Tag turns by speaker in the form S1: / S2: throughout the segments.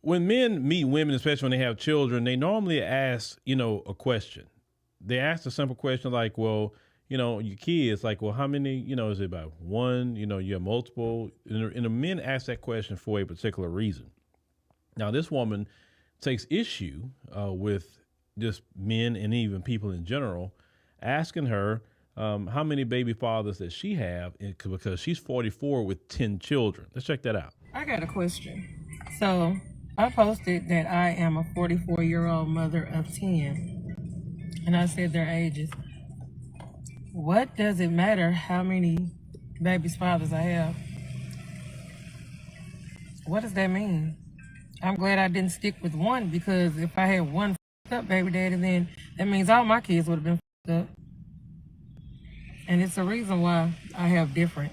S1: when men meet women, especially when they have children, they normally ask, a question. They ask a simple question like, well, your kids, like, well, how many, is it about one, you have multiple? And the men ask that question for a particular reason. Now, this woman takes issue with just men and even people in general asking her how many baby fathers that she have because she's 44 with 10 children. Let's check that out.
S2: I got a question. So I posted that I am a 44-year-old mother of 10, and I said their ages. What does it matter how many baby's fathers I have? What does that mean? I'm glad I didn't stick with one, because if I had one up baby daddy, then that means all my kids would have been up. And it's the reason why I have different,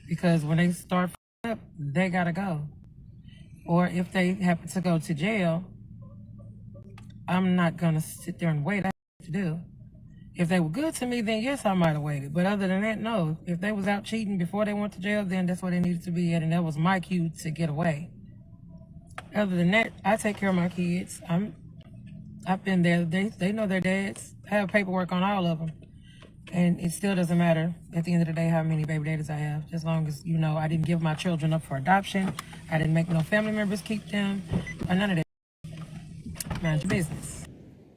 S2: because when they start up, they gotta go. Or if they happen to go to jail, I'm not gonna sit there and wait. I have to do. If they were good to me, then yes, I might have waited. But other than that, no. If they was out cheating before they went to jail, then that's where they needed to be at, and that was my cue to get away. Other than that, I take care of my kids. I've been there. They know their dads. I have paperwork on all of them. And it still doesn't matter at the end of the day how many baby daddies I have. As long as, I didn't give my children up for adoption. I didn't make no family members keep them. Or none of that. Mind your business.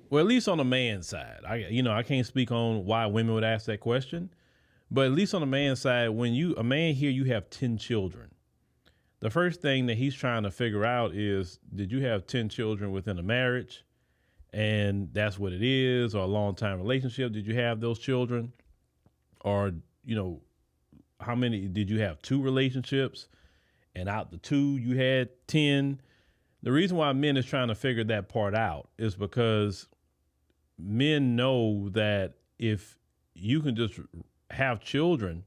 S1: Well, at least on the man's side, I can't speak on why women would ask that question, but at least on the man's side, when a man here, you have 10 children. The first thing that he's trying to figure out is, did you have 10 children within a marriage? And that's what it is, or a long time relationship. Did you have those children? Or, how many did you have? 2 relationships, and out the 2 you had 10. The reason why men is trying to figure that part out is because men know that if you can just have children,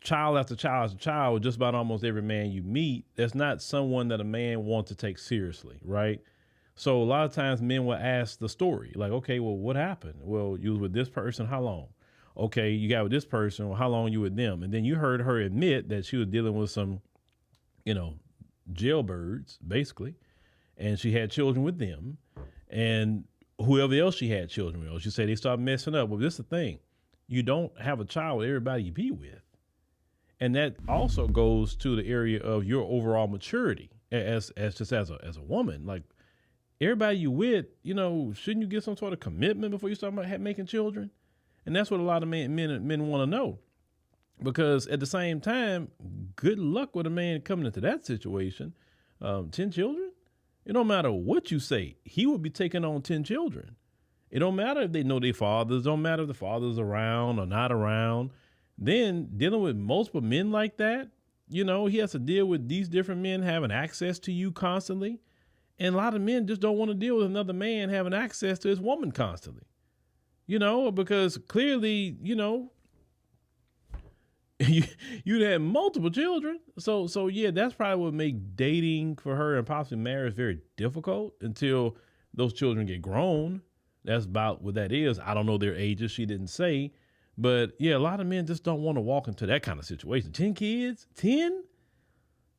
S1: child after child after child, with just about almost every man you meet, that's not someone that a man wants to take seriously, right? So a lot of times men will ask the story, like, okay, well, what happened? Well, you was with this person, how long? Okay, you got with this person, well, how long you with them? And then you heard her admit that she was dealing with some, jailbirds, basically, and she had children with them, and whoever else she had children with. She said they started messing up. Well, this is the thing. You don't have a child with everybody you be with. And that also goes to the area of your overall maturity as a woman. Like, everybody you with, shouldn't you get some sort of commitment before you start making children? And that's what a lot of men want to know. Because at the same time, good luck with a man coming into that situation. 10 children? It don't matter what you say. He would be taking on 10 children. It don't matter if they know their fathers. Don't matter if the father's around or not around. Then dealing with multiple men like that, he has to deal with these different men having access to you constantly. And a lot of men just don't want to deal with another man having access to his woman constantly. Because clearly, you'd had multiple children. So yeah, that's probably what make dating for her and possibly marriage very difficult until those children get grown. That's about what that is. I don't know their ages. She didn't say. But yeah, a lot of men just don't want to walk into that kind of situation. 10 kids? 10?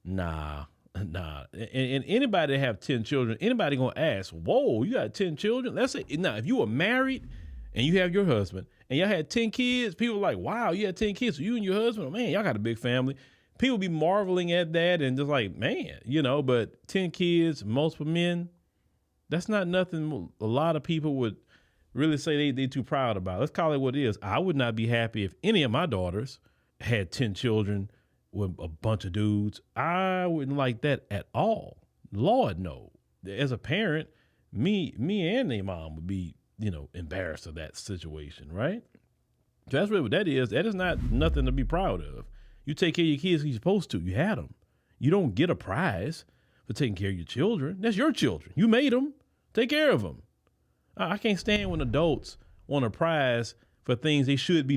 S1: Nah. And anybody that have 10 children, anybody going to ask, whoa, you got 10 children? Let's say, now, if you were married and you have your husband and y'all had 10 kids, people are like, wow, you had 10 kids. So you and your husband, oh, man, y'all got a big family. People be marveling at that and just like, man, but 10 kids, multiple men, that's not nothing a lot of people would really say they too proud about. Let's call it what it is. I would not be happy if any of my daughters had 10 children with a bunch of dudes. I wouldn't like that at all. Lord, no. As a parent, me and their mom would be, embarrassed of that situation, right? So that's really what that is. That is not nothing to be proud of. You take care of your kids, you're supposed to. You had them. You don't get a prize for taking care of your children. That's your children. You made them. Take care of them. I can't stand when adults want a prize for things they should be